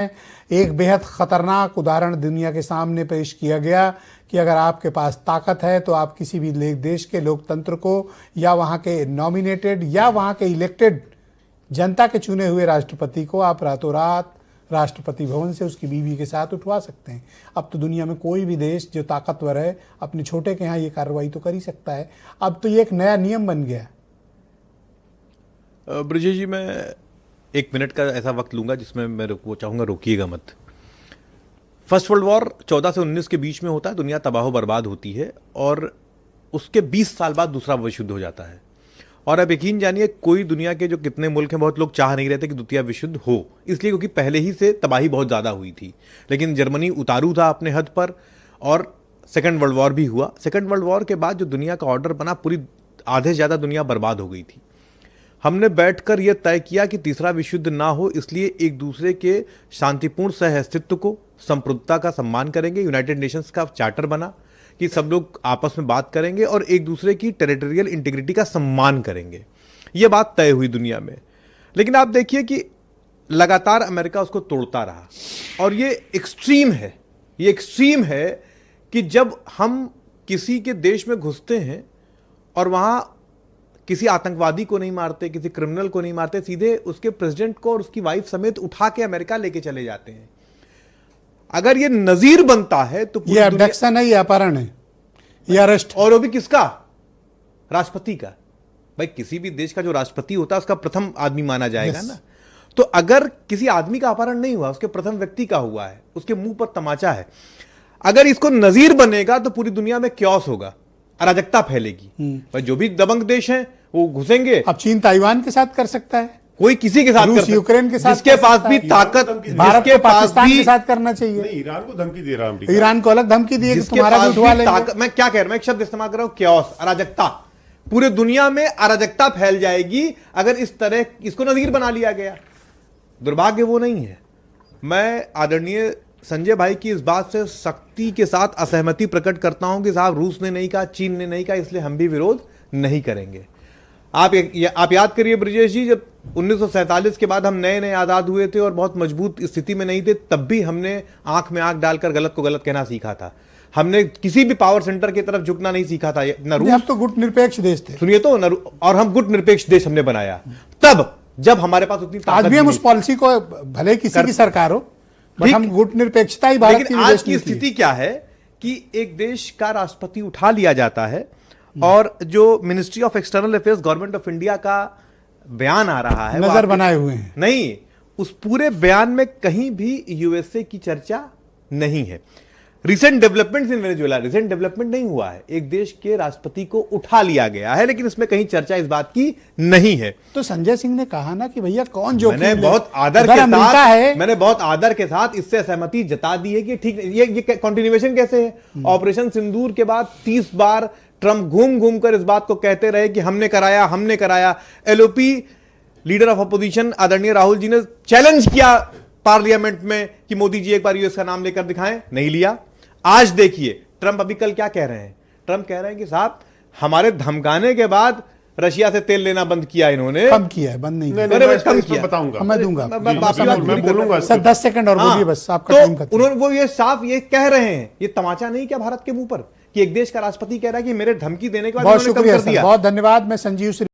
एक बेहद खतरनाक उदाहरण दुनिया के सामने पेश किया गया कि अगर आपके पास ताकत है तो आप किसी भी देश के लोकतंत्र को या वहाँ के नॉमिनेटेड या वहाँ के इलेक्टेड जनता के चुने हुए राष्ट्रपति को आप रातों रात राष्ट्रपति भवन से उसकी बीवी के साथ उठवा सकते हैं। अब तो दुनिया में कोई भी देश जो ताकतवर है अपने छोटे के यहाँ ये कार्रवाई तो कर ही सकता है। अब तो ये एक नया नियम बन गया। ब्रजेश जी, मैं 1 मिनट का ऐसा वक्त लूंगा जिसमें मैं वो चाहूंगा रोकिएगा मत। फर्स्ट वर्ल्ड वॉर 14 से 19 के बीच में होता है, दुनिया तबाह बर्बाद होती है और उसके 20 साल बाद दूसरा विश्व युद्ध हो जाता है। और अब यकीन जानिए कोई दुनिया के जो कितने मुल्क हैं, बहुत लोग चाह नहीं रहे थे कि द्वितीय विश्व युद्ध हो, इसलिए क्योंकि पहले ही से तबाही बहुत ज़्यादा हुई थी। लेकिन जर्मनी उतारू था अपने हद पर और सेकेंड वर्ल्ड वॉर भी हुआ। सेकेंड वर्ल्ड वॉर के बाद जो दुनिया का ऑर्डर बना, पूरी आधे से ज़्यादा दुनिया बर्बाद हो गई थी। हमने बैठकर यह तय किया कि तीसरा विश्व युद्ध ना हो, इसलिए एक दूसरे के शांतिपूर्ण सहअस्तित्व को, संप्रभुता का सम्मान करेंगे। यूनाइटेड नेशंस का चार्टर बना कि सब लोग आपस में बात करेंगे और एक दूसरे की टेरिटोरियल इंटीग्रिटी का सम्मान करेंगे। यह बात तय हुई दुनिया में। लेकिन आप देखिए कि लगातार अमेरिका उसको तोड़ता रहा और ये एक्सट्रीम है। ये एक्सट्रीम है कि जब हम किसी के देश में घुसते हैं और वहां किसी आतंकवादी को नहीं मारते, किसी क्रिमिनल को नहीं मारते, सीधे उसके प्रेसिडेंट को और उसकी वाइफ समेत उठा के अमेरिका लेके चले जाते हैं। अगर ये नजीर बनता है तो ये अबडक्शन है, ये अपहरण है, ये अरेस्ट। और वो भी किसका? राष्ट्रपति का। भाई किसी भी देश का जो राष्ट्रपति होता है उसका प्रथम आदमी माना जाएगा ना। तो अगर किसी आदमी का अपहरण नहीं हुआ, उसके प्रथम व्यक्ति का हुआ है, उसके मुंह पर तमाचा है, अगर इसको नजीर बनेगा तो पूरी दुनिया में क्योस होगा, अराजकता फैलेगी। भाई जो भी दबंग देश हैं वो घुसेंगे। अब चीन ताइवान के साथ कर सकता है, कोई किसी के साथ रूस यूक्रेन के साथ, जिसके पास भी ताकत, भारत को पाकिस्तान के साथ करना चाहिए। ईरान को धमकी दे रहा है, ईरान को अलग धमकी दी कि तुम्हारा भी उठवा लेंगे। मैं क्या कह रहा हूं, मैं एक शब्द इस्तेमाल कर रहा हूं, क्योस, अराजकता। पूरे दुनिया में अराजकता फैल जाएगी अगर इस तरह इसको नजीर बना लिया गया। दुर्भाग्य वो नहीं है। मैं आदरणीय संजय भाई की इस बात से सख्ती के साथ असहमति प्रकट करता हूं कि साहब रूस ने नहीं कहा, चीन ने नहीं कहा, इसलिए हम भी विरोध नहीं करेंगे। आप याद करिए ब्रजेश जी, जब 1947 के बाद हम नए नए आज़ाद हुए थे और बहुत मजबूत स्थिति में नहीं थे, तब भी हमने आंख में आंख डालकर गलत को गलत कहना सीखा था। हमने किसी भी पावर सेंटर की तरफ झुकना नहीं सीखा था। न रूस, हम तो गुट निरपेक्ष देश थे, सुनिए तो, और हम गुट निरपेक्ष देश हमने बनाया तब जब हमारे पास उतनी ताकत। आज भी हम उस पॉलिसी को, भले किसी की सरकार हो, बट हम गुट निरपेक्षता ही भारत की। आज की स्थिति क्या है कि एक देश का राष्ट्रपति उठा लिया जाता है और जो ministry of external affairs government of India का बयान आ रहा है, नजर बनाए हुए हैं। नहीं, उस पूरे बयान में कहीं भी यूएसए की चर्चा नहीं है। Recent developments in Venezuela, recent development नहीं हुआ है, एक देश के राष्ट्रपति को उठा लिया गया है, लेकिन इसमें कहीं चर्चा इस बात की नहीं है। तो संजय सिंह ने कहा ना कि भैया कौन जो मैंने बहुत आदर के साथ इससे सहमति जता दी है कि ठीक, ये कंटिन्यूएशन कैसे है? ऑपरेशन सिंदूर के बाद 30 बार ट्रंप घूम घूम कर इस बात को कहते रहे कि हमने कराया, हमने कराया। एलओपी लीडर ऑफ अपोजिशन आदरणीय राहुल जी ने चैलेंज किया पार्लियामेंट में कि मोदी जी एक बार यूएस का नाम लेकर दिखाएं, नहीं लिया। आज देखिए ट्रंप अभी कल क्या कह रहे हैं। ट्रंप कह रहे हैं कि साहब हमारे धमकाने के बाद रशिया से तेल लेना बंद किया इन्होंने। कम किया है, बंद नहीं, कम किया। बताऊंगा, मैं दूंगा, मैं बोलूंगा सर 10 सेकंड और बोलिए बस, आपका टाइम खत्म। उन्होंने वो ये साफ ये कह रहे हैं, ये तमाचा नहीं क्या भारत के मुंह पर कि एक देश का राष्ट्रपति कह रहा है कि मेरे धमकी देने के बाद बहुत शुक्रिया सर, बहुत धन्यवाद। मैं संजीव